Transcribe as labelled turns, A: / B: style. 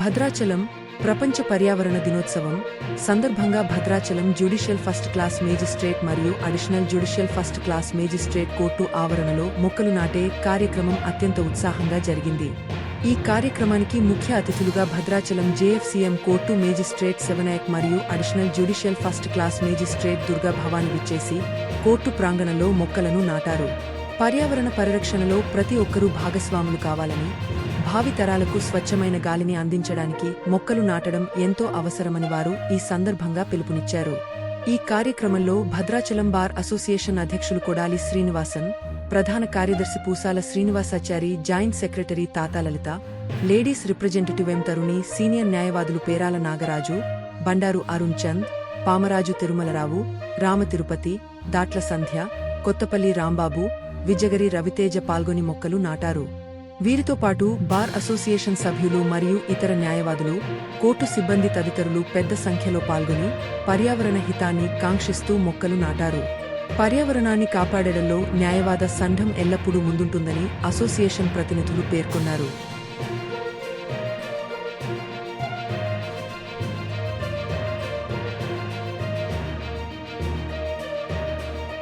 A: భద్రాచలం ప్రపంచ పర్యావరణ దినోత్సవం సందర్భంగా Bhadrachalam judicial first class magistrate మరియు additional judicial first class magistrate court ఆవరణలో మొక్కలు నాటే కార్యక్రమం అత్యంత ఉత్సాహంగా జరిగింది. ఈ కార్యక్రమానికి ముఖ్య అతిథులుగా Bhadrachalam JFCM court magistrate Shivanayak మరియు additional judicial first class magistrate Durga Bhavani విచ్చేసి కోర్టు ప్రాంగణంలో మొక్కలను నాటారు. పర్యావరణ పరిరక్షణలో ప్రతి ఒక్కరూ భాగస్వాములు కావాలని, భావి తరాలకు స్వచ్ఛమైన గాలిని అందించడానికి మొక్కలు నాటడం ఎంతో అవసరమని వారు ఈ సందర్భంగా పిలుపునిచ్చారు. ఈ కార్యక్రమంలో భద్రాచలం బార్ అసోసియేషన్ అధ్యక్షులు కొడాలి శ్రీనివాసన్, ప్రధాన కార్యదర్శి పూసాల శ్రీనివాసాచారి, జాయింట్ సెక్రటరీ తాతా లలిత, లేడీస్ రిప్రజెంటేటివ్ ఎం తరుణి, సీనియర్ న్యాయవాదులు పేరాల నాగరాజు, బండారు అరుణ్ చంద్, పామరాజు తిరుమలరావు, రామ తిరుపతి, దాట్ల సంధ్య, కొత్తపల్లి రాంబాబు, విజగరి రవితేజ పాల్గొని మొక్కలు నాటారు. వీరితో పాటు బార్ అసోసియేషన్ సభ్యులు మరియు ఇతర న్యాయవాదులు, కోర్టు సిబ్బంది తదితరులు పెద్ద సంఖ్యలో పాల్గొని పర్యావరణ హితాన్ని కాంక్షిస్తూ మొక్కలు నాటారు. పర్యావరణాన్ని కాపాడడంలో న్యాయవాద సంఘం ఎల్లప్పుడూ ముందుంటుందని అసోసియేషన్ ప్రతినిధులు పేర్కొన్నారు.